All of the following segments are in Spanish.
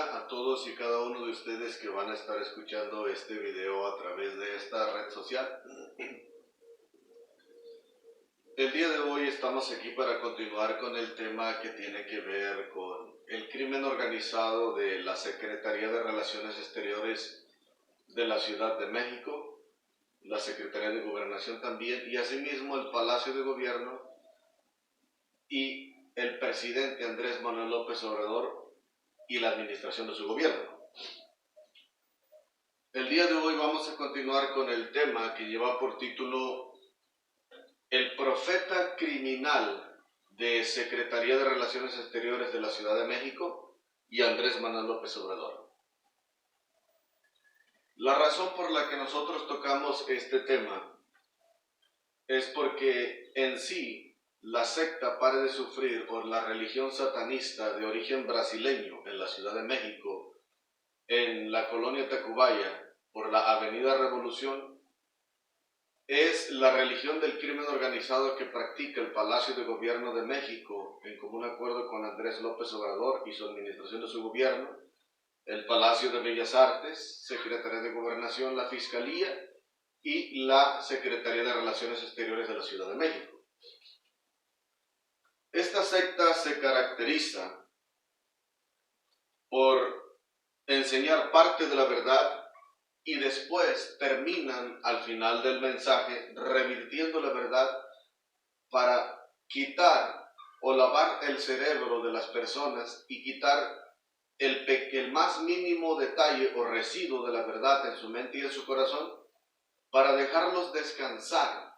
día a todos y cada uno de ustedes que van a estar escuchando este video a través de esta red social. El día de hoy estamos aquí para continuar con el tema que tiene que ver con el crimen organizado de la Secretaría de Relaciones Exteriores de la Ciudad de México, la Secretaría de Gobernación también, y asimismo el Palacio de Gobierno y el presidente Andrés Manuel López Obrador y la administración de su gobierno. El día de hoy vamos a continuar con el tema que lleva por título El profeta criminal de Secretaría de Relaciones Exteriores de la Ciudad de México y Andrés Manuel López Obrador. La razón por la que nosotros tocamos este tema es porque en sí la secta Pare de Sufrir, o la religión satanista de origen brasileño en la Ciudad de México, en la colonia Tacubaya, por la Avenida Revolución, es la religión del crimen organizado que practica el Palacio de Gobierno de México en común acuerdo con Andrés López Obrador y su administración de su gobierno, el Palacio de Bellas Artes, Secretaría de Gobernación, la Fiscalía y la Secretaría de Relaciones Exteriores de la Ciudad de México. Esta secta se caracteriza por enseñar parte de la verdad y después terminan al final del mensaje revirtiendo la verdad para quitar o lavar el cerebro de las personas y quitar el más mínimo detalle o residuo de la verdad en su mente y en su corazón para dejarlos descansar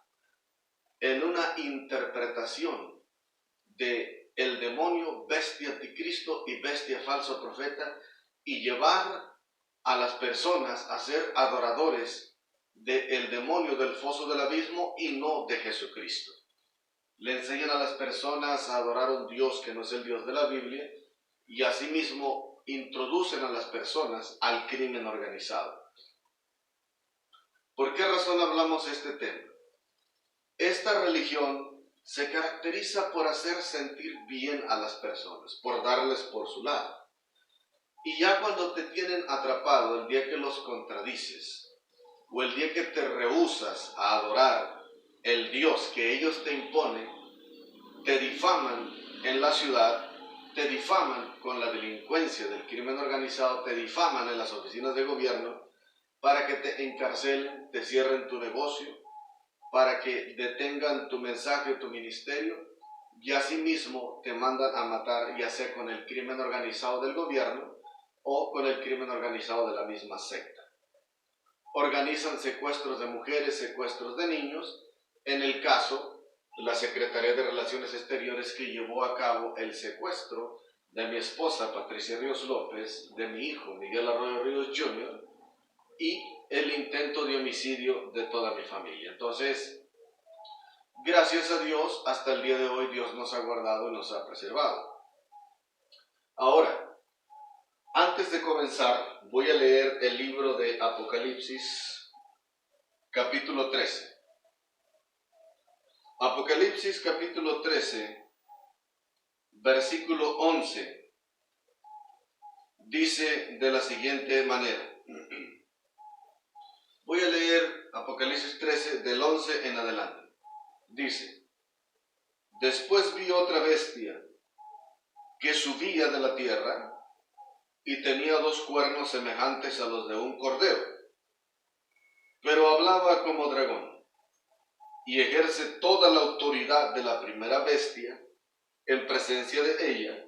en una interpretación de el demonio, bestia anticristo y bestia falso profeta, y llevar a las personas a ser adoradores del demonio del foso del abismo y no de Jesucristo. Le enseñan a las personas a adorar a un Dios que no es el Dios de la Biblia, y asimismo introducen a las personas al crimen organizado. ¿Por qué razón hablamos de este tema? Esta religión se caracteriza por hacer sentir bien a las personas, por darles por su lado. Y ya cuando te tienen atrapado, el día que los contradices, o el día que te rehusas a adorar el Dios que ellos te imponen, te difaman en la ciudad, te difaman con la delincuencia del crimen organizado, te difaman en las oficinas de gobierno, para que te encarcelen, te cierren tu negocio, para que detengan tu mensaje o tu ministerio, y asimismo te mandan a matar, ya sea con el crimen organizado del gobierno o con el crimen organizado de la misma secta. Organizan secuestros de mujeres, secuestros de niños. En el caso, la Secretaría de Relaciones Exteriores, que llevó a cabo el secuestro de mi esposa Patricia Ríos López, de mi hijo Miguel Arroyo Ríos Jr., y el intento de homicidio de toda mi familia. Entonces, gracias a Dios, hasta el día de hoy Dios nos ha guardado y nos ha preservado. Ahora, antes de comenzar, voy a leer el libro de Apocalipsis, capítulo 13. Apocalipsis, capítulo 13, versículo 11, dice de la siguiente manera. Voy a leer Apocalipsis 13 del 11 en adelante. Dice: Después vi otra bestia que subía de la tierra y tenía dos cuernos semejantes a los de un cordero, pero hablaba como dragón, y ejerce toda la autoridad de la primera bestia en presencia de ella,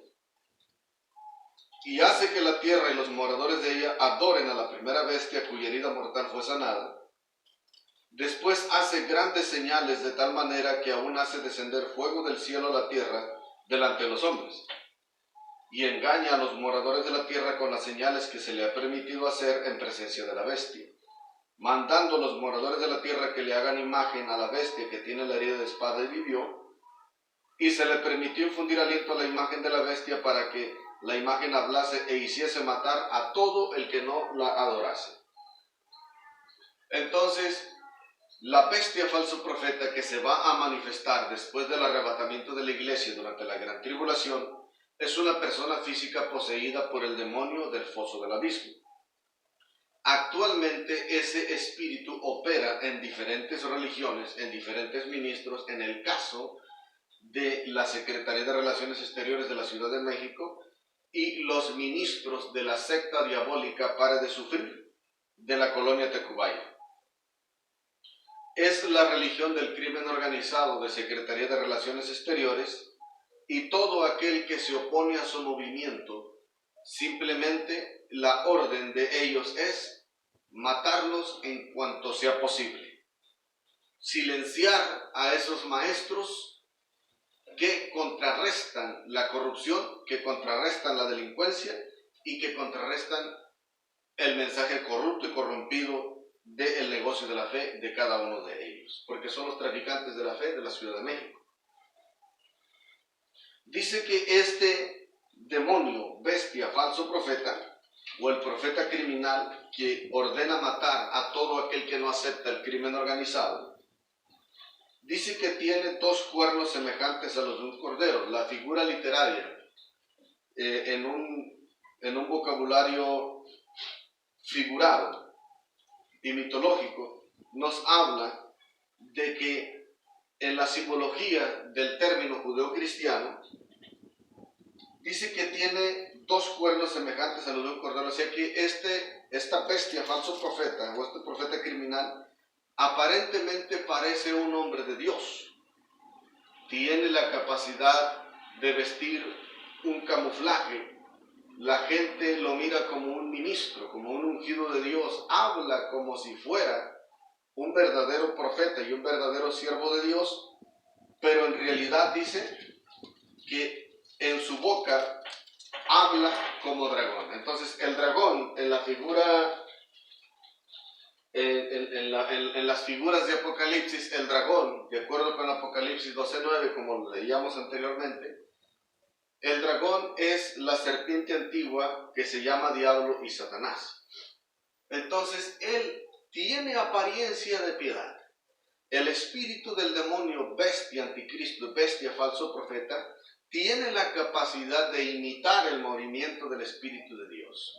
y hace que la tierra y los moradores de ella adoren a la primera bestia cuya herida mortal fue sanada. Después hace grandes señales de tal manera que aún hace descender fuego del cielo a la tierra delante de los hombres, y engaña a los moradores de la tierra con las señales que se le ha permitido hacer en presencia de la bestia, mandando a los moradores de la tierra que le hagan imagen a la bestia que tiene la herida de espada y vivió, y se le permitió infundir aliento a la imagen de la bestia para que la imagen hablase e hiciese matar a todo el que no la adorase. Entonces, la bestia falso profeta que se va a manifestar después del arrebatamiento de la iglesia durante la gran tribulación es una persona física poseída por el demonio del foso del abismo. Actualmente ese espíritu opera en diferentes religiones, en diferentes ministros. En el caso de la Secretaría de Relaciones Exteriores de la Ciudad de México y los ministros de la secta diabólica Pare de Sufrir de la colonia Tacubaya. Es la religión del crimen organizado de Secretaría de Relaciones Exteriores, y todo aquel que se opone a su movimiento, simplemente la orden de ellos es matarlos en cuanto sea posible. Silenciar a esos maestros que contrarrestan la corrupción, que contrarrestan la delincuencia y que contrarrestan el mensaje corrupto y corrompido del negocio de la fe de cada uno de ellos, porque son los traficantes de la fe de la Ciudad de México. Dice que este demonio, bestia, falso profeta, o el profeta criminal que ordena matar a todo aquel que no acepta el crimen organizado, dice que tiene dos cuernos semejantes a los de un cordero. La figura literaria, en un vocabulario figurado y mitológico, nos habla de que en la simbología del término judeo-cristiano, dice que tiene dos cuernos semejantes a los de un cordero. O sea que esta bestia, falso profeta, o este profeta criminal, aparentemente parece un hombre de Dios. Tiene la capacidad de vestir un camuflaje. La gente lo mira como un ministro, como un ungido de Dios. Habla como si fuera un verdadero profeta y un verdadero siervo de Dios, pero en realidad dice que en su boca habla como dragón. Entonces el dragón en la figura, en las figuras de Apocalipsis, el dragón, de acuerdo con Apocalipsis 12:9, como lo leíamos anteriormente, el dragón es la serpiente antigua que se llama Diablo y Satanás. Entonces él tiene apariencia de piedad. El espíritu del demonio, bestia, anticristo, bestia, falso profeta, tiene la capacidad de imitar el movimiento del Espíritu de Dios.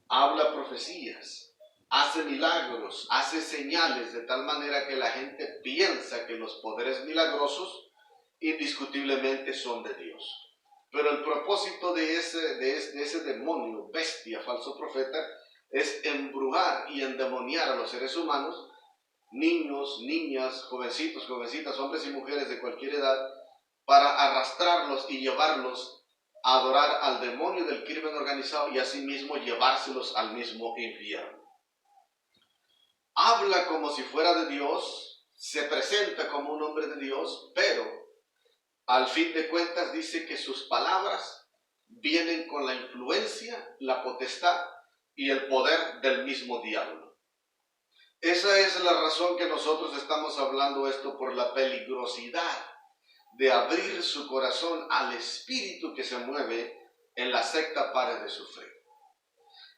Habla profecías, hace milagros, hace señales, de tal manera que la gente piensa que los poderes milagrosos indiscutiblemente son de Dios. Pero el propósito de ese demonio, bestia, falso profeta, es embrujar y endemoniar a los seres humanos, niños, niñas, jovencitos, jovencitas, hombres y mujeres de cualquier edad, para arrastrarlos y llevarlos a adorar al demonio del crimen organizado y asimismo llevárselos al mismo infierno. Habla como si fuera de Dios, se presenta como un hombre de Dios, pero al fin de cuentas dice que sus palabras vienen con la influencia, la potestad y el poder del mismo diablo. Esa es la razón que nosotros estamos hablando esto, por la peligrosidad de abrir su corazón al espíritu que se mueve en la secta Pare de Sufrir.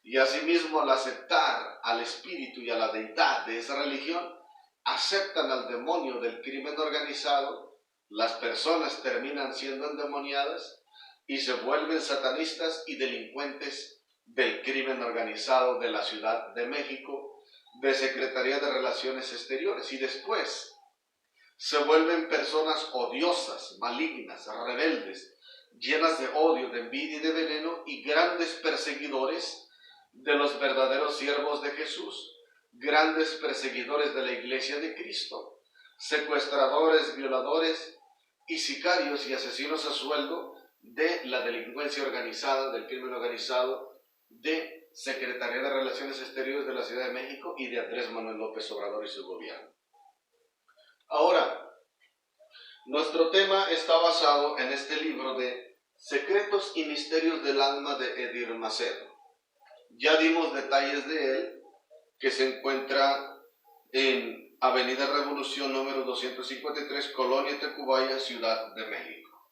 Y asimismo, al aceptar al espíritu y a la deidad de esa religión, aceptan al demonio del crimen organizado. Las personas terminan siendo endemoniadas y se vuelven satanistas y delincuentes del crimen organizado de la Ciudad de México, de Secretaría de Relaciones Exteriores, y después se vuelven personas odiosas, malignas, rebeldes, llenas de odio, de envidia y de veneno, y grandes perseguidores de los verdaderos siervos de Jesús, grandes perseguidores de la Iglesia de Cristo, secuestradores, violadores y sicarios y asesinos a sueldo de la delincuencia organizada, del crimen organizado, de Secretaría de Relaciones Exteriores de la Ciudad de México y de Andrés Manuel López Obrador y su gobierno. Ahora, nuestro tema está basado en este libro de Secretos y Misterios del Alma de Edir Macedo. Ya dimos detalles de él, que se encuentra en Avenida Revolución número 253, Colonia Tacubaya, Ciudad de México.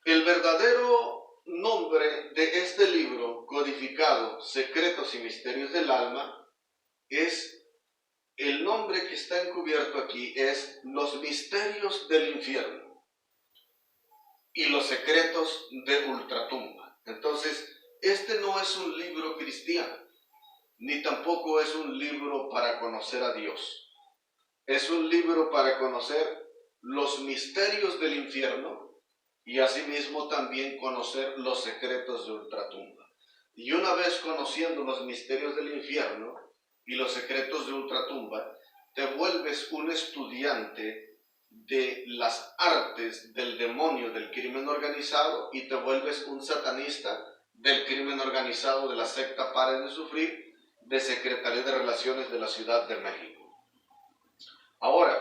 El verdadero nombre de este libro codificado, Secretos y Misterios del Alma, es el nombre que está encubierto aquí, es Los Misterios del Infierno. y los secretos de ultratumba. Entonces, este no es un libro cristiano, ni tampoco es un libro para conocer a Dios. Es un libro para conocer los misterios del infierno y asimismo también conocer los secretos de ultratumba. Y una vez conociendo los misterios del infierno y los secretos de ultratumba, te vuelves un estudiante de las artes del demonio del crimen organizado y te vuelves un satanista del crimen organizado de la secta Paren de Sufrir, de Secretaría de Relaciones de la Ciudad de México. Ahora,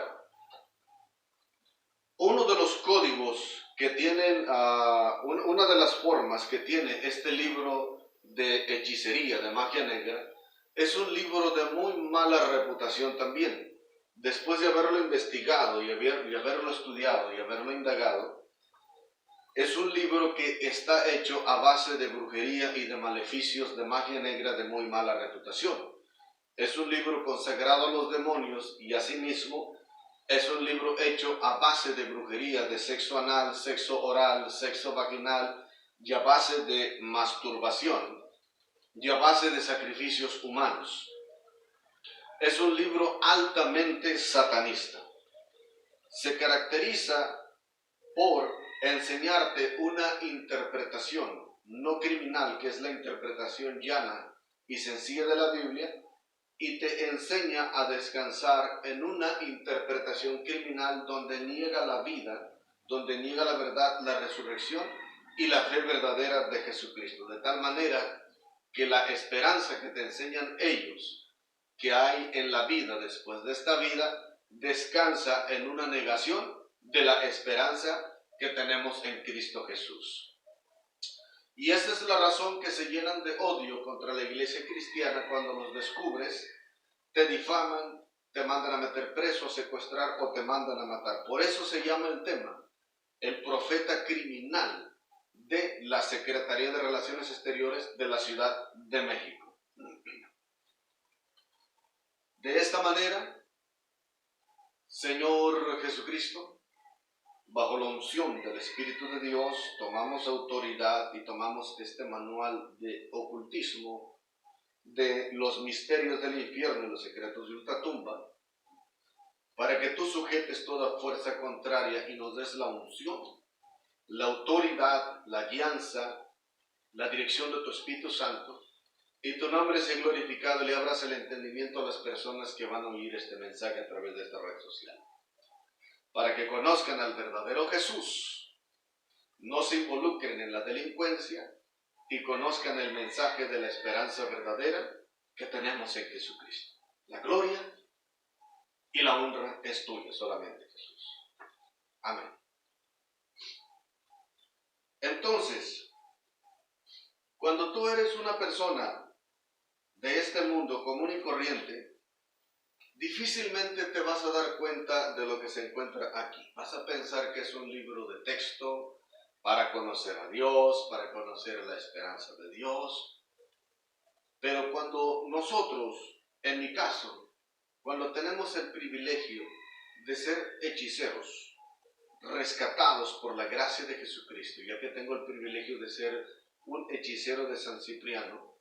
uno de los códigos que tienen, una de las formas que tiene este libro de hechicería, de magia negra, es un libro de muy mala reputación también. Después de haberlo investigado y haberlo estudiado y haberlo indagado, es un libro que está hecho a base de brujería y de maleficios de magia negra de muy mala reputación. Es un libro consagrado a los demonios y asimismo es un libro hecho a base de brujería, de sexo anal, sexo oral, sexo vaginal y a base de masturbación y a base de sacrificios humanos. Es un libro altamente satanista. Se caracteriza por enseñarte una interpretación no criminal, que es la interpretación llana y sencilla de la Biblia, y te enseña a descansar en una interpretación criminal donde niega la vida, donde niega la verdad, la resurrección y la fe verdadera de Jesucristo. De tal manera que la esperanza que te enseñan ellos que hay en la vida después de esta vida descansa en una negación de la esperanza que tenemos en Cristo Jesús. Y esta es la razón que se llenan de odio contra la iglesia cristiana cuando los descubres, te difaman, te mandan a meter preso, a secuestrar o te mandan a matar. Por eso se llama el tema el profeta criminal de la Secretaría de Relaciones Exteriores de la Ciudad de México. De esta manera, Señor Jesucristo, bajo la unción del Espíritu de Dios, tomamos autoridad y tomamos este manual de ocultismo de los misterios del infierno y los secretos de ultratumba, para que tú sujetes toda fuerza contraria y nos des la unción, la autoridad, la guianza, la dirección de tu Espíritu Santo, y tu nombre sea glorificado y le abras el entendimiento a las personas que van a oír este mensaje a través de esta red social, para que conozcan al verdadero Jesús, no se involucren en la delincuencia y conozcan el mensaje de la esperanza verdadera que tenemos en Jesucristo. La gloria y la honra es tuya solamente, Jesús. Amén. Entonces, cuando tú eres una persona de este mundo común y corriente, difícilmente te vas a dar cuenta de lo que se encuentra aquí. Vas a pensar que es un libro de texto para conocer a Dios, para conocer la esperanza de Dios. Pero cuando nosotros, en mi caso, cuando tenemos el privilegio de ser hechiceros, rescatados por la gracia de Jesucristo, ya que tengo el privilegio de ser un hechicero de San Cipriano,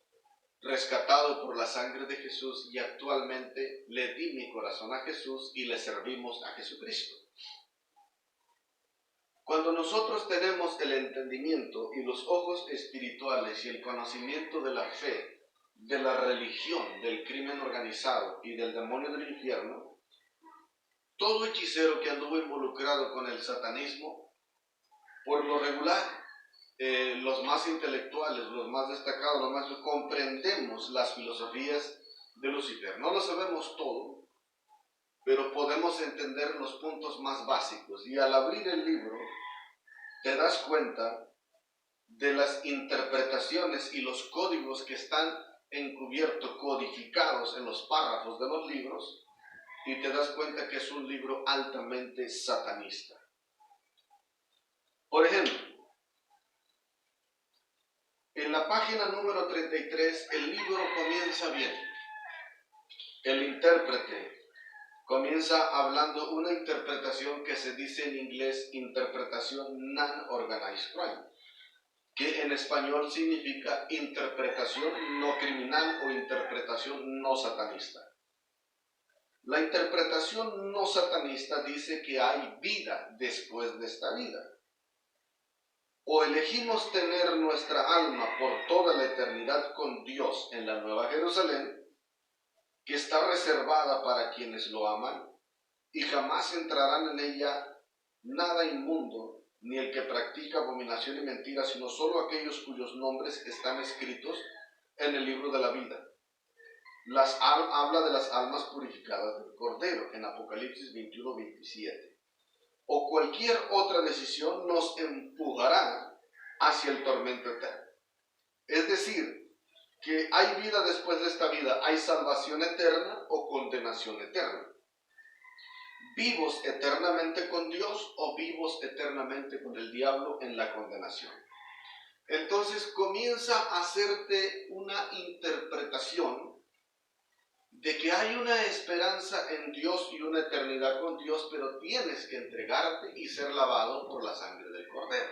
rescatado por la sangre de Jesús, y actualmente le di mi corazón a Jesús y le servimos a Jesucristo. Cuando nosotros tenemos el entendimiento y los ojos espirituales y el conocimiento de la fe, de la religión, del crimen organizado y del demonio del infierno, todo hechicero que anduvo involucrado con el satanismo, por lo regular, los más intelectuales, los más destacados, los más comprendemos las filosofías de Lucifer. No lo sabemos todo, pero podemos entender los puntos más básicos. Y al abrir el libro, te das cuenta de las interpretaciones y los códigos que están encubiertos, codificados en los párrafos de los libros, y te das cuenta que es un libro altamente satanista. Por ejemplo, en la página número 33, el libro comienza bien. El intérprete comienza hablando una interpretación que se dice en inglés interpretación non-organized crime, que en español significa interpretación no criminal o interpretación no satanista. La interpretación no satanista dice que hay vida después de esta vida. O elegimos tener nuestra alma por toda la eternidad con Dios en la Nueva Jerusalén, que está reservada para quienes lo aman, y jamás entrarán en ella nada inmundo, ni el que practica abominación y mentira, sino solo aquellos cuyos nombres están escritos en el libro de la vida. Habla de las almas purificadas del Cordero en Apocalipsis 21-27. O cualquier otra decisión nos empujará hacia el tormento eterno. Es decir, que hay vida después de esta vida, hay salvación eterna o condenación eterna. Vivos eternamente con Dios o vivos eternamente con el diablo en la condenación. Entonces comienza a hacerte una interpretación de que hay una esperanza en Dios y una eternidad con Dios, pero tienes que entregarte y ser lavado por la sangre del Cordero.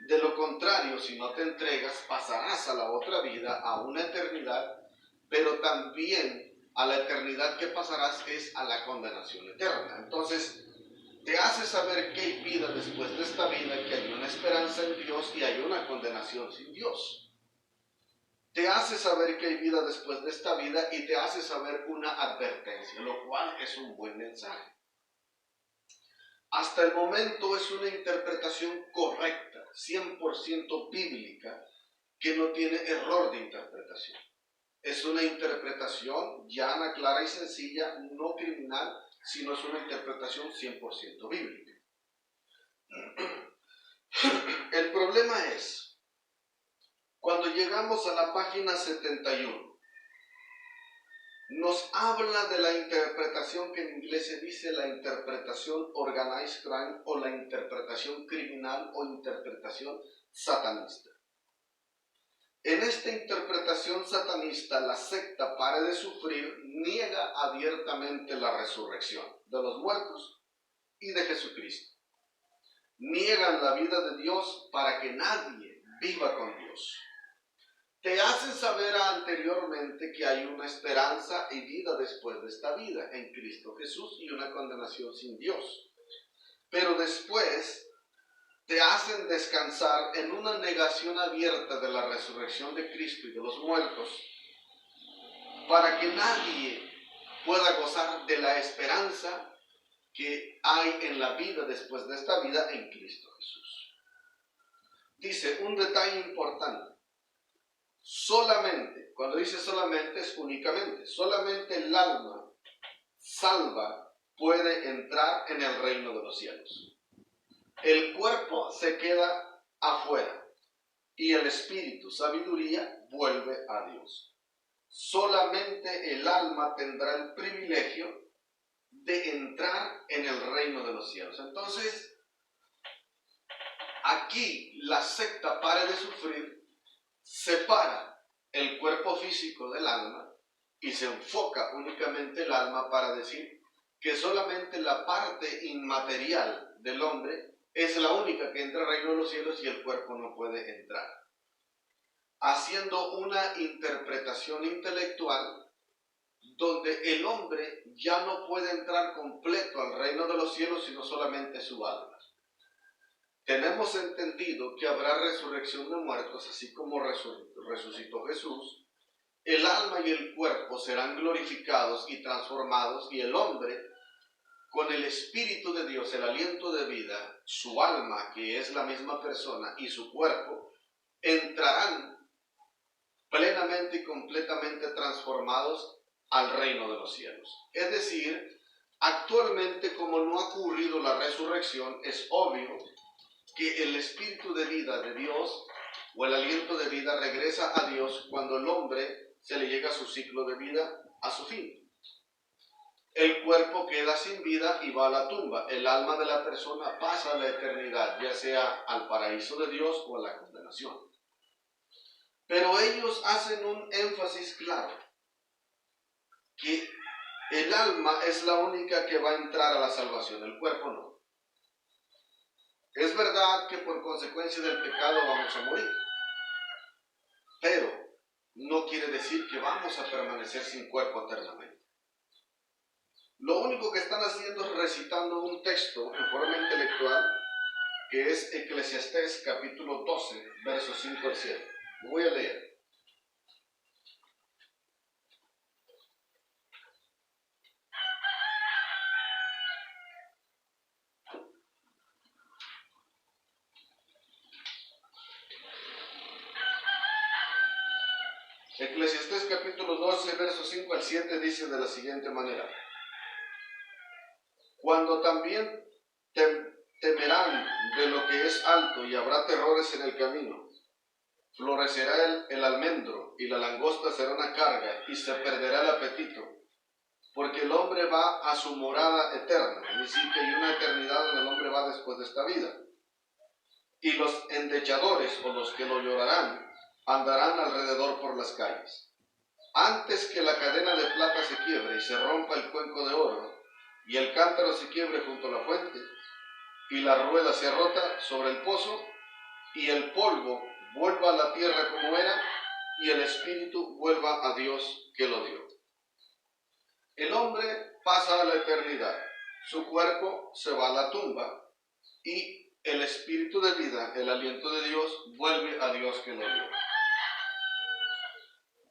De lo contrario, si no te entregas, pasarás a la otra vida, a una eternidad, pero también a la eternidad que pasarás es a la condenación eterna. Entonces, te hace saber que hay vida después de esta vida, que hay una esperanza en Dios y hay una condenación sin Dios. Te hace saber que hay vida después de esta vida y te hace saber una advertencia, lo cual es un buen mensaje. Hasta el momento es una interpretación correcta, 100% bíblica, que no tiene error de interpretación. Es una interpretación llana, clara y sencilla, no criminal, sino es una interpretación 100% bíblica. El problema es, cuando llegamos a la página 71, nos habla de la interpretación que en inglés se dice la interpretación organized crime o la interpretación criminal o interpretación satanista. En esta interpretación satanista, la secta Pare de Sufrir niega abiertamente la resurrección de los muertos y de Jesucristo. Niegan la vida de Dios para que nadie viva con Dios. Te hacen saber anteriormente que hay una esperanza y vida después de esta vida en Cristo Jesús y una condenación sin Dios. Pero después te hacen descansar en una negación abierta de la resurrección de Cristo y de los muertos, para que nadie pueda gozar de la esperanza que hay en la vida después de esta vida en Cristo Jesús. Dice un detalle importante. Solamente, cuando dice solamente es únicamente, solamente el alma salva puede entrar en el reino de los cielos. El cuerpo se queda afuera y el espíritu, sabiduría, vuelve a Dios. Solamente el alma tendrá el privilegio de entrar en el reino de los cielos. Entonces, aquí la secta Pare de Sufrir separa el cuerpo físico del alma y se enfoca únicamente el alma para decir que solamente la parte inmaterial del hombre es la única que entra al reino de los cielos y el cuerpo no puede entrar. Haciendo una interpretación intelectual donde el hombre ya no puede entrar completo al reino de los cielos sino solamente su alma. Tenemos entendido que habrá resurrección de muertos, así como resucitó Jesús. El alma y el cuerpo serán glorificados y transformados, y el hombre, con el Espíritu de Dios, el aliento de vida, su alma, que es la misma persona, y su cuerpo, entrarán plenamente y completamente transformados al reino de los cielos. Es decir, actualmente, como no ha ocurrido la resurrección, es obvio que el espíritu de vida de Dios o el aliento de vida regresa a Dios cuando el hombre se le llega su ciclo de vida a su fin. El cuerpo queda sin vida y va a la tumba. El alma de la persona pasa a la eternidad, ya sea al paraíso de Dios o a la condenación. Pero ellos hacen un énfasis claro, que El alma es la única que va a entrar a la salvación, el cuerpo no. Es verdad que por consecuencia del pecado vamos a morir, pero no quiere decir que vamos a permanecer sin cuerpo eternamente. Lo único que están haciendo es recitando un texto en forma intelectual, que es Eclesiastés capítulo 12, versos 5 al 7. Lo voy a leer. Eclesiastés capítulo 12, versos 5 al 7 dice de la siguiente manera: Cuando también temerán de lo que es alto y habrá terrores en el camino, florecerá el almendro y la langosta será una carga y se perderá el apetito, porque el hombre va a su morada eterna, es decir, que hay una eternidad donde el hombre va después de esta vida. Y los endechadores o los que lo llorarán andarán alrededor por las calles. Antes que la cadena de plata se quiebre y se rompa el cuenco de oro, y el cántaro se quiebre junto a la fuente, y la rueda sea rota sobre el pozo, y el polvo vuelva a la tierra como era, y el espíritu vuelva a Dios que lo dio. El hombre pasa a la eternidad, su cuerpo se va a la tumba, y el espíritu de vida, el aliento de Dios, vuelve a Dios que lo dio.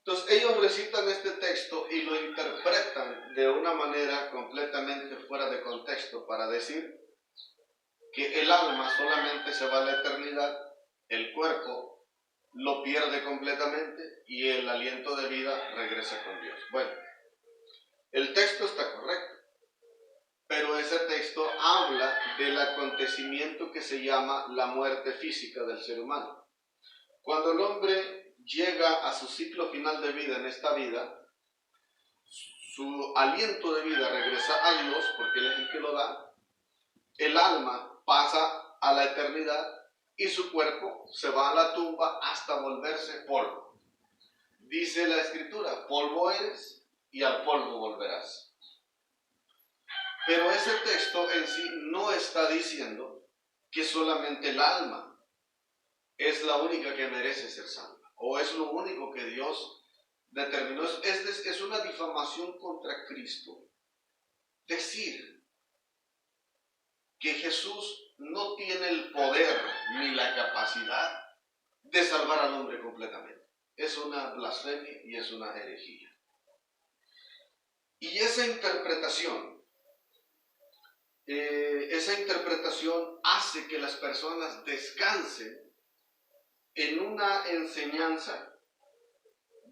Entonces ellos recitan este texto y lo interpretan de una manera completamente fuera de contexto para decir que el alma solamente se va a la eternidad, el cuerpo lo pierde completamente y el aliento de vida regresa con Dios. Bueno, el texto está correcto, pero ese texto habla del acontecimiento que se llama la muerte física del ser humano. Cuando el hombre llega a su ciclo final de vida en esta vida, su aliento de vida regresa a Dios, porque Él es el que lo da, el alma pasa a la eternidad y su cuerpo se va a la tumba hasta volverse polvo. Dice la Escritura, polvo eres y al polvo volverás. Pero ese texto en sí no está diciendo que solamente el alma es la única que merece ser salva, o es lo único que Dios determinó. Es una difamación contra Cristo decir que Jesús no tiene el poder ni la capacidad de salvar al hombre completamente. Es una blasfemia y es una herejía. Y esa interpretación hace que las personas descansen en una enseñanza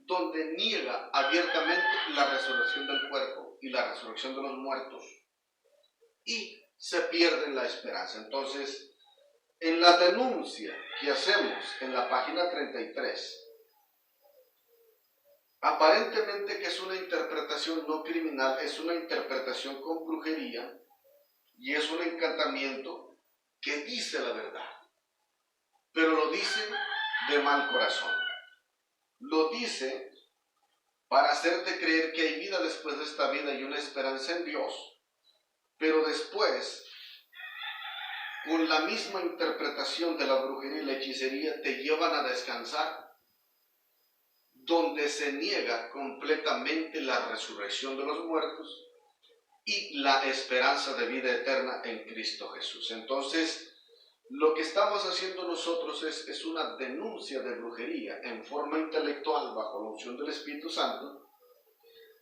donde niega abiertamente la resurrección del cuerpo y la resurrección de los muertos, y se pierde la esperanza. Entonces, en la denuncia que hacemos en la página 33, aparentemente que es una interpretación no criminal, es una interpretación con brujería y es un encantamiento que dice la verdad, pero lo dice de mal corazón. Lo dice para hacerte creer que hay vida después de esta vida y una esperanza en Dios, pero después, con la misma interpretación de la brujería y la hechicería, te llevan a descansar, donde se niega completamente la resurrección de los muertos y la esperanza de vida eterna en Cristo Jesús. Entonces, lo que estamos haciendo nosotros es una denuncia de brujería en forma intelectual bajo la unción del Espíritu Santo,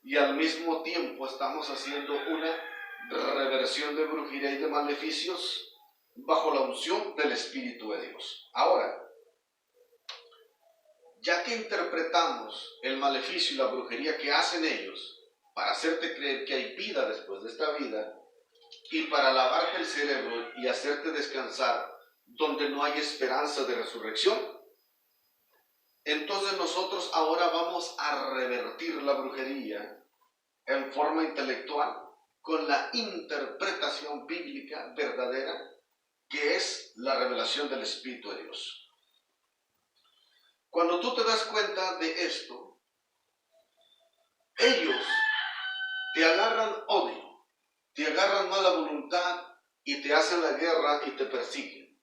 y al mismo tiempo estamos haciendo una reversión de brujería y de maleficios bajo la unción del Espíritu de Dios. Ahora, ya que interpretamos el maleficio y la brujería que hacen ellos para hacerte creer que hay vida después de esta vida y para lavarte el cerebro y hacerte descansar donde no hay esperanza de resurrección, entonces nosotros ahora vamos a revertir la brujería en forma intelectual con la interpretación bíblica verdadera, que es la revelación del Espíritu de Dios. Cuando tú te das cuenta de esto, ellos te agarran odio, te agarran mala voluntad y te hacen la guerra y te persiguen.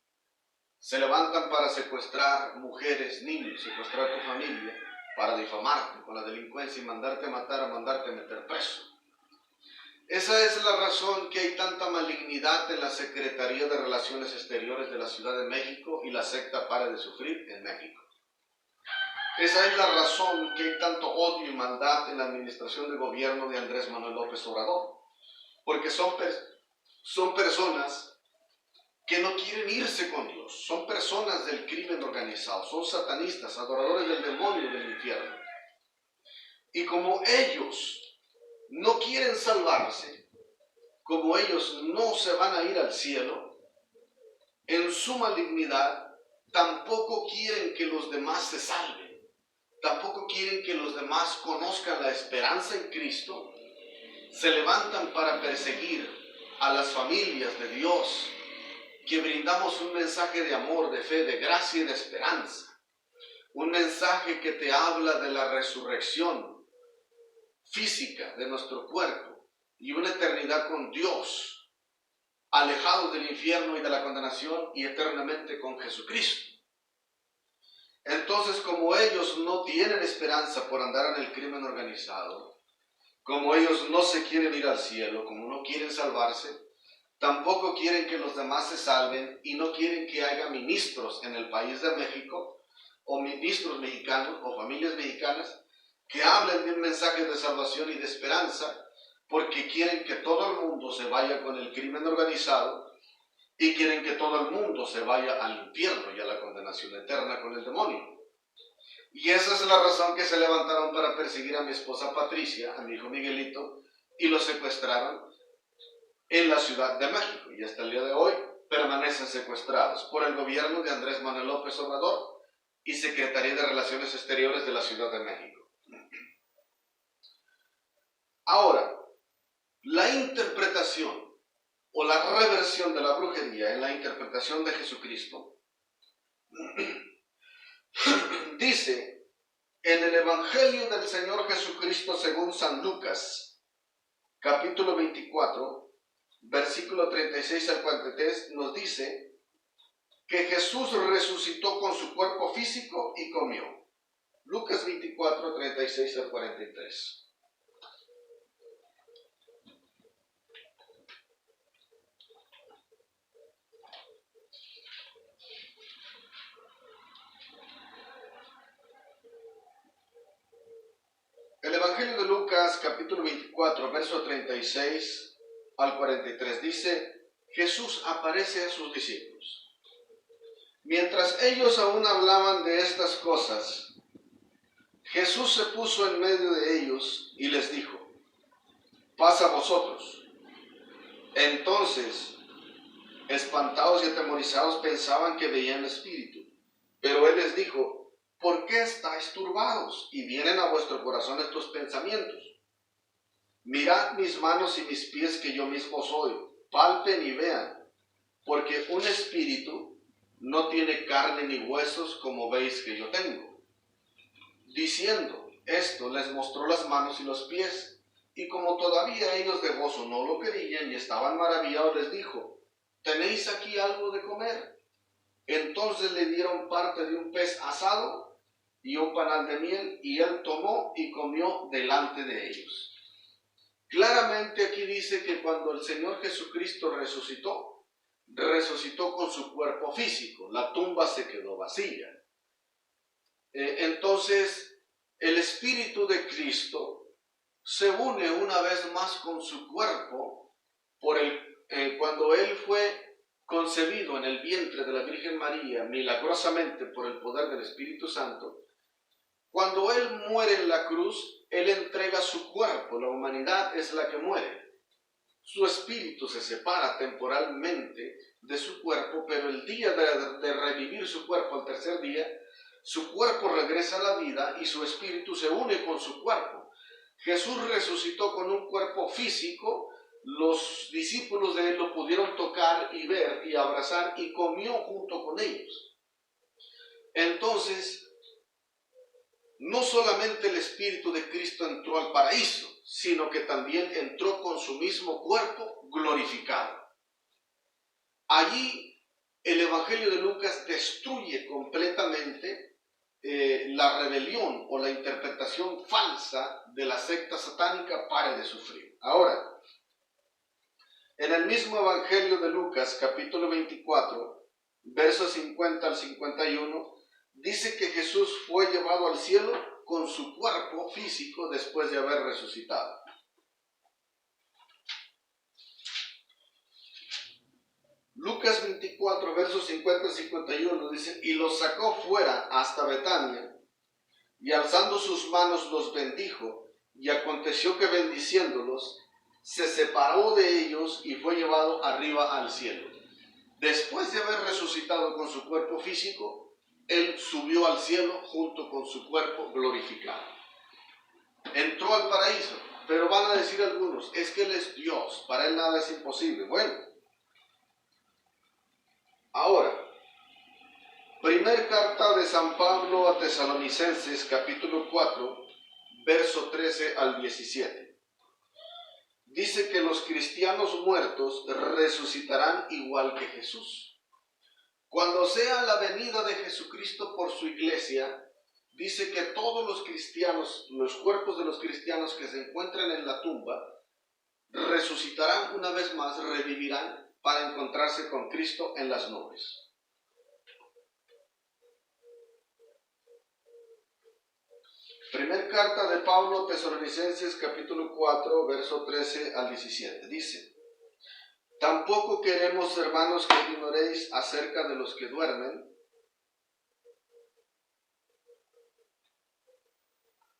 Se levantan para secuestrar mujeres, niños, secuestrar tu familia, para difamarte con la delincuencia y mandarte a matar, mandarte a meter preso. Esa es la razón que hay tanta malignidad en la Secretaría de Relaciones Exteriores de la Ciudad de México y la secta Pare de Sufrir en México. Esa es la razón que hay tanto odio y maldad en la administración de gobierno de Andrés Manuel López Obrador, porque son personas que no quieren irse con Dios, son personas del crimen organizado, son satanistas, adoradores del demonio del infierno. Y como ellos no quieren salvarse, como ellos no se van a ir al cielo, en su malignidad tampoco quieren que los demás se salven, tampoco quieren que los demás conozcan la esperanza en Cristo, se levantan para perseguir a las familias de Dios, que brindamos un mensaje de amor, de fe, de gracia y de esperanza. Un mensaje que te habla de la resurrección física de nuestro cuerpo y una eternidad con Dios, alejados del infierno y de la condenación y eternamente con Jesucristo. Entonces, como ellos no tienen esperanza por andar en el crimen organizado, como ellos no se quieren ir al cielo, como no quieren salvarse, tampoco quieren que los demás se salven y no quieren que haya ministros en el país de México o ministros mexicanos o familias mexicanas que hablen de un mensaje de salvación y de esperanza, porque quieren que todo el mundo se vaya con el crimen organizado y quieren que todo el mundo se vaya al infierno y a la condenación eterna con el demonio. Y esa es la razón que se levantaron para perseguir a mi esposa Patricia, a mi hijo Miguelito, y lo secuestraron en la Ciudad de México, y hasta el día de hoy permanecen secuestrados por el gobierno de Andrés Manuel López Obrador y Secretaría de Relaciones Exteriores de la Ciudad de México. Ahora, la interpretación o la reversión de la brujería en la interpretación de Jesucristo dice en el Evangelio del Señor Jesucristo según San Lucas, capítulo 24, versículo 36 al 43, nos dice que Jesús resucitó con su cuerpo físico y comió. Lucas 24, 36 al 43. El Evangelio de Lucas, capítulo 24, verso 36 al 43, dice: Jesús aparece a sus discípulos. Mientras ellos aún hablaban de estas cosas, Jesús se puso en medio de ellos y les dijo: paz a vosotros. Entonces, espantados y atemorizados, pensaban que veían espíritu. Pero él les dijo: ¿por qué estáis turbados y vienen a vuestro corazón estos pensamientos? Mirad mis manos y mis pies, que yo mismo soy. Palpen y vean, porque un espíritu no tiene carne ni huesos como veis que yo tengo. Diciendo esto, les mostró las manos y los pies, y como todavía ellos de gozo no lo querían y estaban maravillados, les dijo: ¿tenéis aquí algo de comer? Entonces le dieron parte de un pez asado y un panal de miel, y él tomó y comió delante de ellos. Claramente aquí dice que cuando el Señor Jesucristo resucitó con su cuerpo físico, la tumba se quedó vacía. Entonces, el Espíritu de Cristo se une una vez más con su cuerpo cuando Él fue concebido en el vientre de la Virgen María, milagrosamente por el poder del Espíritu Santo. Cuando Él muere en la cruz, Él entrega su cuerpo, la humanidad es la que muere. Su espíritu se separa temporalmente de su cuerpo, pero el día de revivir su cuerpo, al tercer día, su cuerpo regresa a la vida y su espíritu se une con su cuerpo. Jesús resucitó con un cuerpo físico, los discípulos de Él lo pudieron tocar y ver y abrazar y comió junto con ellos. Entonces, no solamente el Espíritu de Cristo entró al paraíso, sino que también entró con su mismo cuerpo glorificado. Allí el Evangelio de Lucas destruye completamente la rebelión o la interpretación falsa de la secta satánica Pare de Sufrir. Ahora, en el mismo Evangelio de Lucas, capítulo 24, versos 50 al 51, dice que Jesús fue llevado al cielo con su cuerpo físico después de haber resucitado. Lucas 24, versos 50 al 51 dice, y los sacó fuera hasta Betania, y alzando sus manos los bendijo, y aconteció que bendiciéndolos, se separó de ellos y fue llevado arriba al cielo. Después de haber resucitado con su cuerpo físico, él subió al cielo junto con su cuerpo glorificado. Entró al paraíso, pero van a decir algunos, es que él es Dios, para él nada es imposible. Bueno, ahora, primer carta de San Pablo a Tesalonicenses, capítulo 4, verso 13 al 17. Dice que los cristianos muertos resucitarán igual que Jesús. Cuando sea la venida de Jesucristo por su iglesia, dice que todos los cristianos, los cuerpos de los cristianos que se encuentran en la tumba, resucitarán una vez más, revivirán para encontrarse con Cristo en las nubes. Primer carta de Pablo, Tesalonicenses, capítulo 4, verso 13 al 17. Dice, tampoco queremos, hermanos, que ignoréis acerca de los que duermen.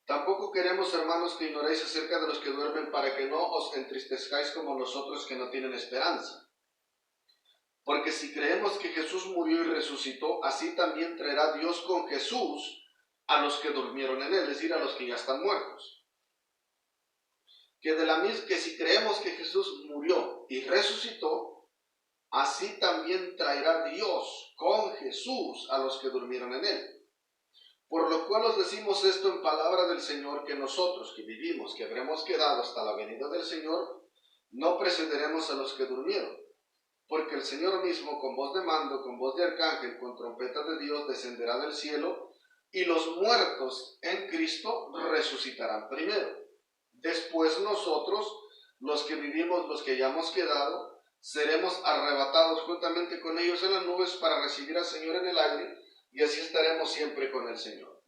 Tampoco queremos, hermanos, que ignoréis acerca de los que duermen, para que no os entristezcáis como nosotros que no tienen esperanza. Porque si creemos que Jesús murió y resucitó, así también traerá Dios con Jesús a los que durmieron en él, es decir, a los que ya están muertos. Que si creemos que Jesús murió y resucitó, así también traerá Dios con Jesús a los que durmieron en él. Por lo cual os decimos esto en palabra del Señor, que nosotros que vivimos, que habremos quedado hasta la venida del Señor, no precederemos a los que durmieron. Porque el Señor mismo, con voz de mando, con voz de arcángel, con trompeta de Dios, descenderá del cielo, y los muertos en Cristo resucitarán primero. Después nosotros, los que vivimos, los que hayamos quedado, seremos arrebatados juntamente con ellos en las nubes para recibir al Señor en el aire, y así estaremos siempre con el Señor.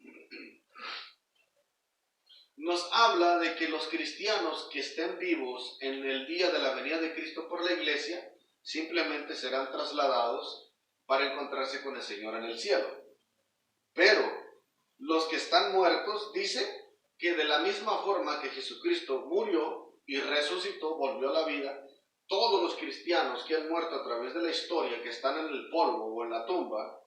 Nos habla de que los cristianos que estén vivos en el día de la venida de Cristo por la iglesia, simplemente serán trasladados para encontrarse con el Señor en el cielo. Pero los que están muertos, dice que de la misma forma que Jesucristo murió y resucitó, volvió a la vida, todos los cristianos que han muerto a través de la historia, que están en el polvo o en la tumba,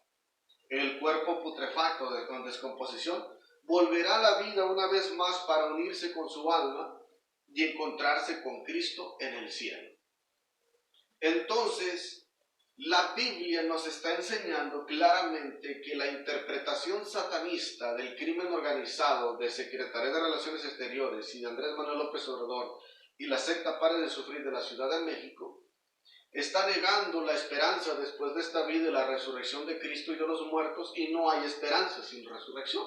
en el cuerpo putrefacto con descomposición, volverá a la vida una vez más para unirse con su alma y encontrarse con Cristo en el cielo. Entonces, la Biblia nos está enseñando claramente que la interpretación satanista del crimen organizado de Secretaría de Relaciones Exteriores y de Andrés Manuel López Obrador y la secta Pare de Sufrir de la Ciudad de México está negando la esperanza después de esta vida y la resurrección de Cristo y de los muertos, y no hay esperanza sin resurrección.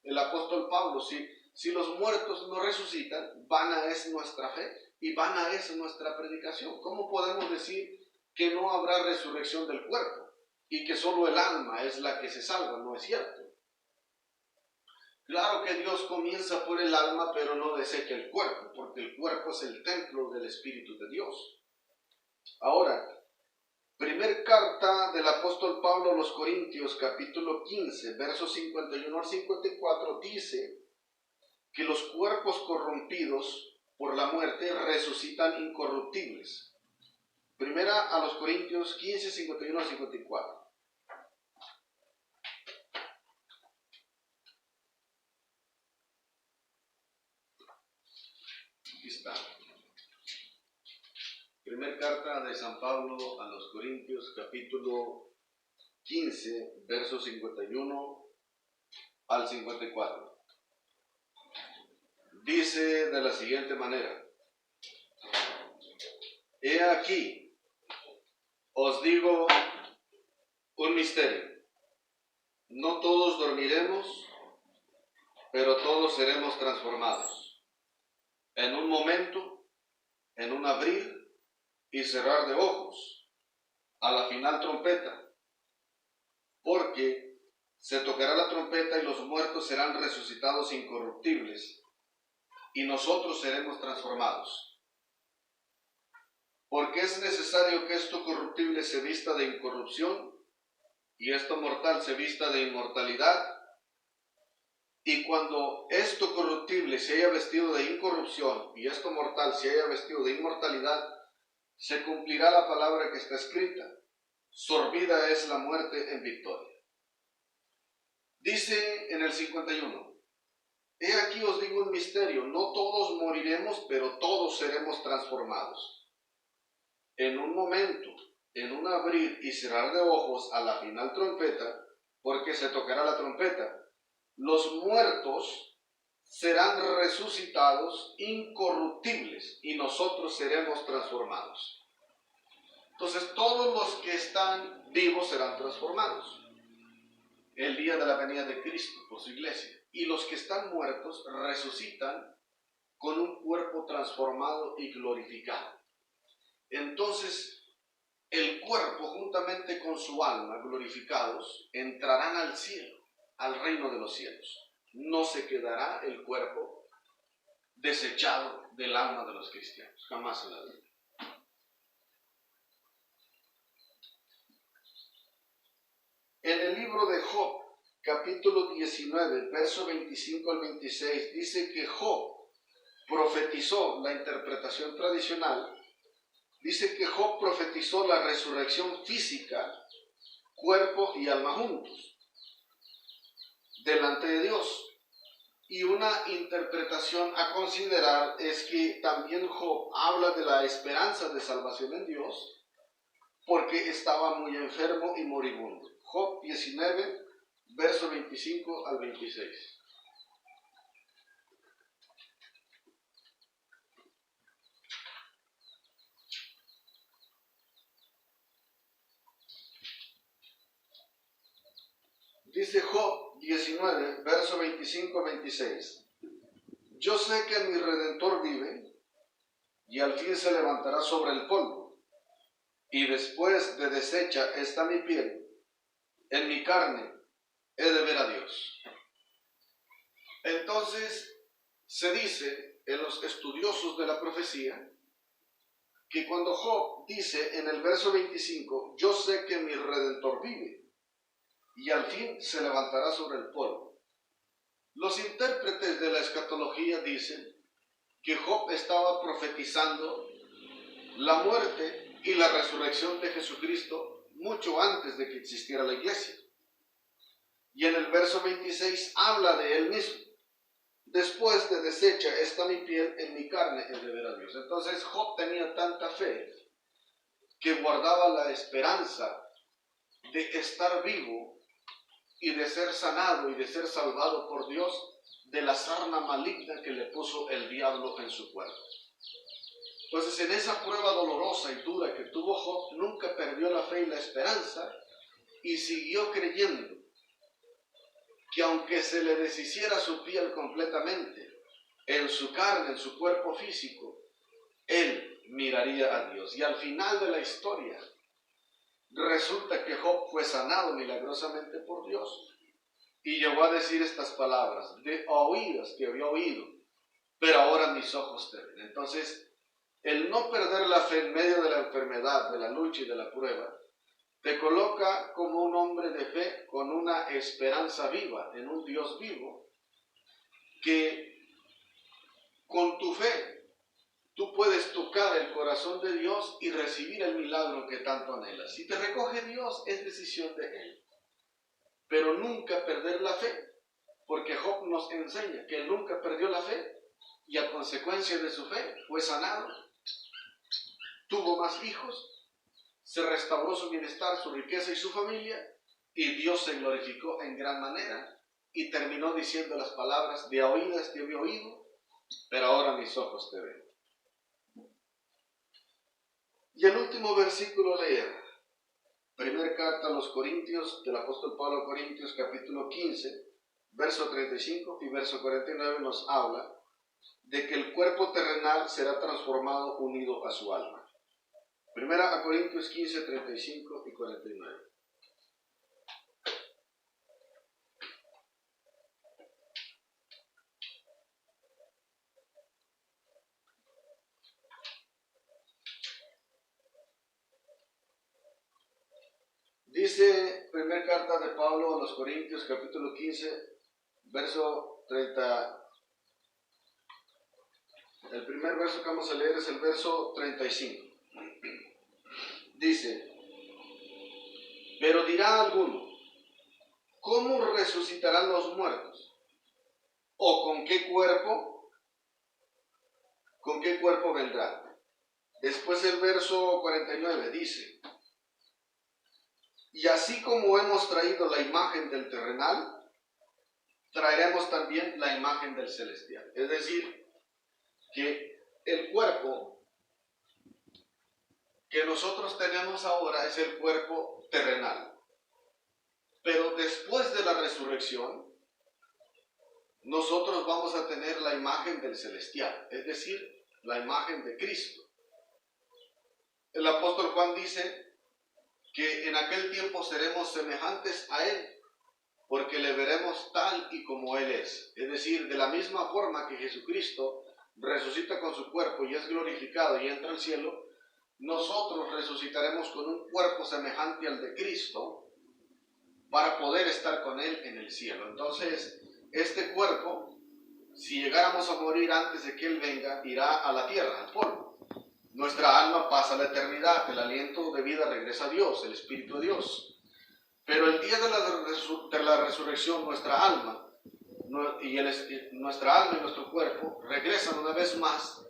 El apóstol Pablo, si los muertos no resucitan, vana es nuestra fe y vana es nuestra predicación. ¿Cómo podemos decir que no habrá resurrección del cuerpo y que solo el alma es la que se salva? No es cierto. Claro que Dios comienza por el alma, pero no desecha el cuerpo, porque el cuerpo es el templo del Espíritu de Dios. Ahora, primer carta del apóstol Pablo a los Corintios, capítulo 15, versos 51 al 54, dice que los cuerpos corrompidos por la muerte resucitan incorruptibles. Primera a los Corintios 15, 51 al 54. Aquí está. Primera carta de San Pablo a los Corintios, capítulo 15, versos 51 al 54. dice de la siguiente manera: he aquí, os digo un misterio. No todos dormiremos, pero todos seremos transformados. En un momento, en un abrir y cerrar de ojos, a la final trompeta. Porque se tocará la trompeta y los muertos serán resucitados incorruptibles, y nosotros seremos transformados. Porque es necesario que esto corruptible se vista de incorrupción, y esto mortal se vista de inmortalidad. Y cuando esto corruptible se haya vestido de incorrupción, y esto mortal se haya vestido de inmortalidad, se cumplirá la palabra que está escrita: sorbida es la muerte en victoria. Dice en el 51, he aquí os digo un misterio, no todos moriremos, pero todos seremos transformados. En un momento, en un abrir y cerrar de ojos a la final trompeta, porque se tocará la trompeta, los muertos serán resucitados incorruptibles y nosotros seremos transformados. Entonces todos los que están vivos serán transformados el día de la venida de Cristo por su iglesia. Y los que están muertos resucitan con un cuerpo transformado y glorificado. Entonces, el cuerpo juntamente con su alma glorificados entrarán al cielo, al reino de los cielos. No se quedará el cuerpo desechado del alma de los cristianos, jamás en la vida. En el libro de Job, capítulo 19, verso 25 al 26, dice que Job profetizó la interpretación tradicional. Dice que Job profetizó la resurrección física, cuerpo y alma juntos, delante de Dios. Y una interpretación a considerar es que también Job habla de la esperanza de salvación en Dios, porque estaba muy enfermo y moribundo. Job 19, verso 25 al 26. Dice Job 19, verso 25 al 26. Yo sé que mi Redentor vive, y al fin se levantará sobre el polvo, y después de deshecha está mi piel, en mi carne he de ver a Dios. Entonces se dice en los estudiosos de la profecía que cuando Job dice en el verso 25, yo sé que mi Redentor vive, y al fin se levantará sobre el polvo, los intérpretes de la escatología dicen que Job estaba profetizando la muerte y la resurrección de Jesucristo mucho antes de que existiera la iglesia. Y en el verso 26 habla de él mismo. Después de deshecha está mi piel, en mi carne he de ver a Dios. Entonces Job tenía tanta fe que guardaba la esperanza de estar vivo y de ser sanado y de ser salvado por Dios de la sarna maligna que le puso el diablo en su cuerpo. Entonces, en esa prueba dolorosa y dura que tuvo Job, nunca perdió la fe y la esperanza y siguió creyendo que aunque se le deshiciera su piel completamente, en su carne, en su cuerpo físico, él miraría a Dios. Y al final de la historia, resulta que Job fue sanado milagrosamente por Dios y llegó a decir estas palabras: de oídas te había oído, pero ahora mis ojos te ven. Entonces, el no perder la fe en medio de la enfermedad, de la lucha y de la prueba, te coloca como un hombre de fe con una esperanza viva en un Dios vivo, que con tu fe tú puedes tocar el corazón de Dios y recibir el milagro que tanto anhelas. Si te recoge Dios, es decisión de Él. Pero nunca perder la fe, porque Job nos enseña que él nunca perdió la fe y a consecuencia de su fe fue sanado, tuvo más hijos, se restauró su bienestar, su riqueza y su familia, y Dios se glorificó en gran manera y terminó diciendo las palabras: de oídas te había oído, pero ahora mis ojos te ven. Y el último versículo leer. Primera carta a los Corintios, del apóstol Pablo a Corintios, capítulo 15, verso 35 y verso 49 nos habla de que el cuerpo terrenal será transformado unido a su alma. Primera a Corintios 15, 35 y 49. Dice, primera carta de Pablo a los Corintios, capítulo 15, verso 30. El primer verso que vamos a leer es el verso 35. Dice, pero dirá alguno, ¿cómo resucitarán los muertos? ¿O con qué cuerpo? ¿Con qué cuerpo vendrán? Después el verso 49 dice, y así como hemos traído la imagen del terrenal, traeremos también la imagen del celestial. Es decir, que el cuerpo que nosotros tenemos ahora es el cuerpo terrenal. Pero después de la resurrección, nosotros vamos a tener la imagen del celestial, es decir, la imagen de Cristo. El apóstol Juan dice que en aquel tiempo seremos semejantes a Él, porque le veremos tal y como Él es. Es decir, de la misma forma que Jesucristo resucita con su cuerpo y es glorificado y entra al cielo, nosotros resucitaremos con un cuerpo semejante al de Cristo para poder estar con Él en el cielo. Entonces, este cuerpo, si llegáramos a morir antes de que Él venga, irá a la tierra, al polvo. Nuestra alma pasa a la eternidad, el aliento de vida regresa a Dios, el Espíritu de Dios. Pero el día de la resurrección, nuestra alma y nuestro cuerpo regresan una vez más,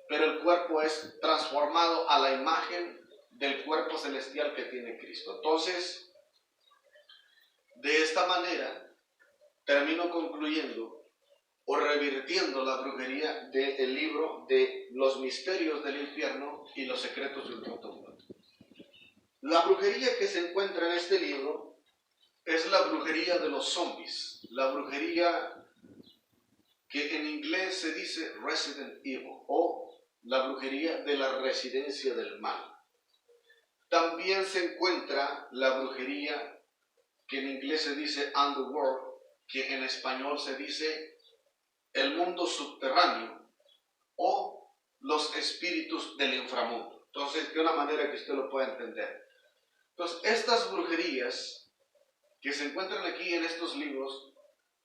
pero el cuerpo es transformado a la imagen del cuerpo celestial que tiene Cristo. Entonces, de esta manera, termino concluyendo o revirtiendo la brujería del libro de los misterios del infierno y los secretos del ultratumba. La brujería que se encuentra en este libro es la brujería de los zombies, la brujería que en inglés se dice Resident Evil o la brujería de la residencia del mal. También se encuentra la brujería que en inglés se dice Underworld, que en español se dice el mundo subterráneo o los espíritus del inframundo. Entonces, de una manera que usted lo pueda entender. Entonces, estas brujerías que se encuentran aquí en estos libros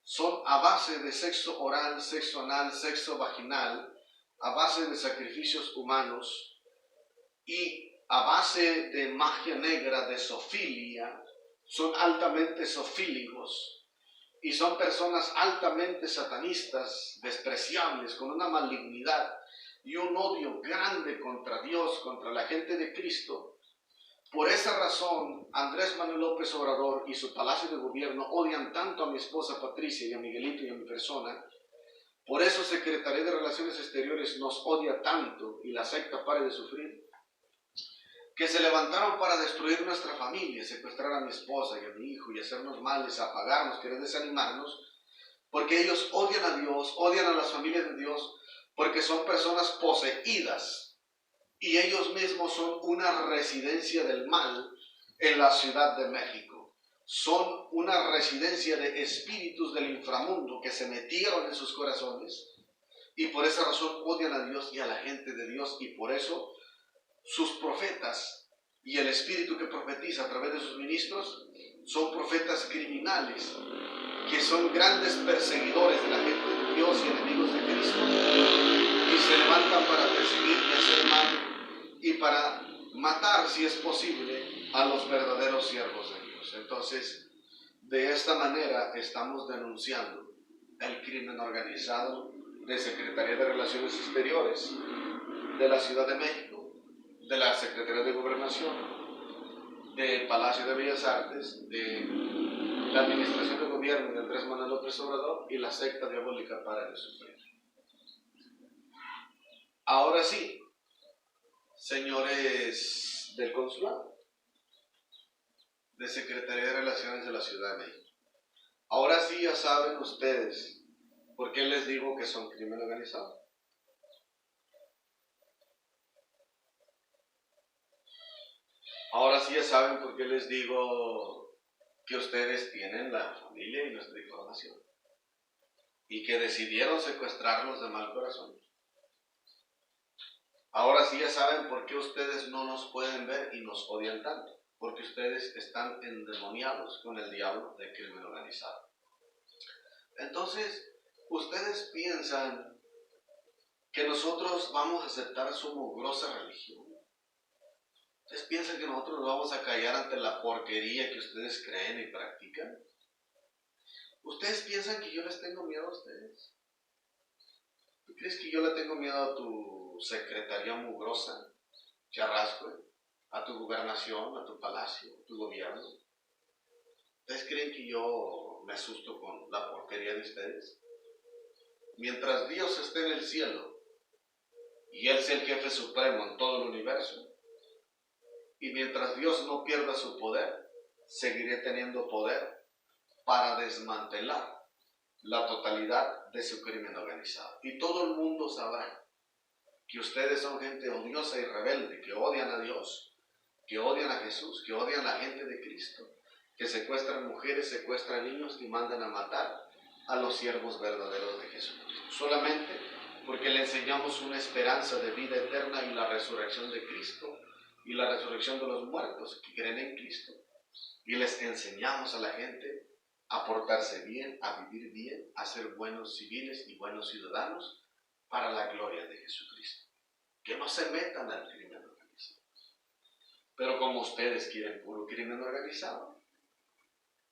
son a base de sexo oral, sexo anal, sexo vaginal, a base de sacrificios humanos y a base de magia negra, de zoofilia. Son altamente zoofílicos. Y son personas altamente satanistas, despreciables, con una malignidad y un odio grande contra Dios, contra la gente de Cristo. Por esa razón, Andrés Manuel López Obrador y su palacio de gobierno odian tanto a mi esposa Patricia y a Miguelito y a mi persona. Por eso Secretaría de Relaciones Exteriores nos odia tanto y la secta pare de sufrir, que se levantaron para destruir nuestra familia, secuestrar a mi esposa y a mi hijo y hacernos males, apagarnos, querer desanimarnos, porque ellos odian a Dios, odian a las familias de Dios, porque son personas poseídas y ellos mismos son una residencia del mal en la Ciudad de México. Son una residencia de espíritus del inframundo que se metieron en sus corazones y por esa razón odian a Dios y a la gente de Dios, y por eso sus profetas y el espíritu que profetiza a través de sus ministros son profetas criminales, que son grandes perseguidores de la gente de Dios y enemigos de Cristo, y se levantan para perseguir y hacer mal y para matar, si es posible, a los verdaderos siervos de Dios. Entonces, de esta manera estamos denunciando el crimen organizado de Secretaría de Relaciones Exteriores de la Ciudad de México, de la Secretaría de Gobernación, del Palacio de Bellas Artes, de la Administración de Gobierno de Andrés Manuel López Obrador y la secta diabólica para de sufrir. Ahora sí, señores del consulado, de Secretaría de Relaciones de la Ciudad de México, ahora sí ya saben ustedes por qué les digo que son crimen organizado. Ahora sí ya saben por qué les digo que ustedes tienen la familia y nuestra información y que decidieron secuestrarnos de mal corazón. Ahora sí ya saben por qué ustedes no nos pueden ver y nos odian tanto, porque ustedes están endemoniados con el diablo de crimen organizado. Entonces, ustedes piensan que nosotros vamos a aceptar su mugrosa religión. ¿Ustedes piensan que nosotros nos vamos a callar ante la porquería que ustedes creen y practican? ¿Ustedes piensan que yo les tengo miedo a ustedes? ¿Tú crees que yo le tengo miedo a tu secretaría mugrosa, charrasco, a tu gobernación, a tu palacio, a tu gobierno? ¿Ustedes creen que yo me asusto con la porquería de ustedes? Mientras Dios esté en el cielo y Él sea el jefe supremo en todo el universo, y mientras Dios no pierda su poder, seguiré teniendo poder para desmantelar la totalidad de su crimen organizado. Y todo el mundo sabrá que ustedes son gente odiosa y rebelde, que odian a Dios, que odian a Jesús, que odian a la gente de Cristo, que secuestran mujeres, secuestran niños y mandan a matar a los siervos verdaderos de Jesucristo. Solamente porque le enseñamos una esperanza de vida eterna y la resurrección de Cristo y la resurrección de los muertos que creen en Cristo. Y les enseñamos a la gente a portarse bien, a vivir bien, a ser buenos civiles y buenos ciudadanos para la gloria de Jesucristo. Que no se metan al crimen organizado. Pero como ustedes quieren puro crimen organizado,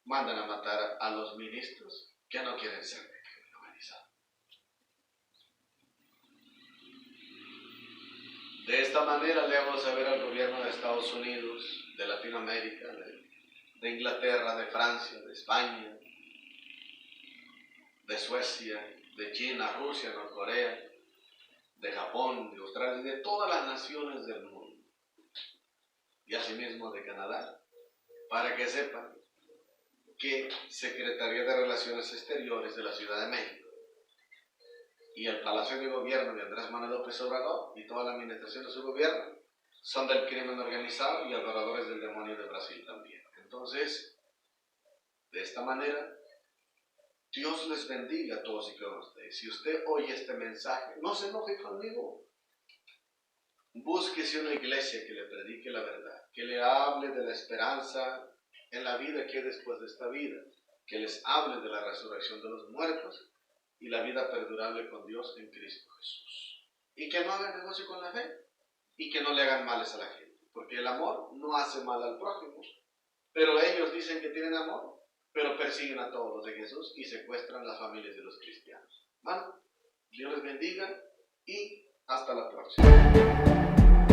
mandan a matar a los ministros que no quieren ser de crimen organizado. De esta manera le vamos a ver al gobierno de Estados Unidos, de Latinoamérica, de Inglaterra, de Francia, de España, de Suecia, de China, Rusia, Norcorea, de Japón, de Australia, de todas las naciones del mundo, y asimismo de Canadá, para que sepan que Secretaría de Relaciones Exteriores de la Ciudad de México y el Palacio de Gobierno de Andrés Manuel López Obrador y toda la administración de su gobierno son del crimen organizado y adoradores del demonio de Brasil también. Entonces, de esta manera, Dios les bendiga a todos y cada ustedes. Si usted oye este mensaje, no se enoje conmigo. Búsquese una iglesia que le predique la verdad, que le hable de la esperanza en la vida que hay después de esta vida, que les hable de la resurrección de los muertos y la vida perdurable con Dios en Cristo Jesús. Y que no hagan negocio con la fe y que no le hagan males a la gente, porque el amor no hace mal al prójimo, pero ellos dicen que tienen amor, pero persiguen a todos los de Jesús y secuestran las familias de los cristianos. Bueno, Dios les bendiga y hasta la próxima.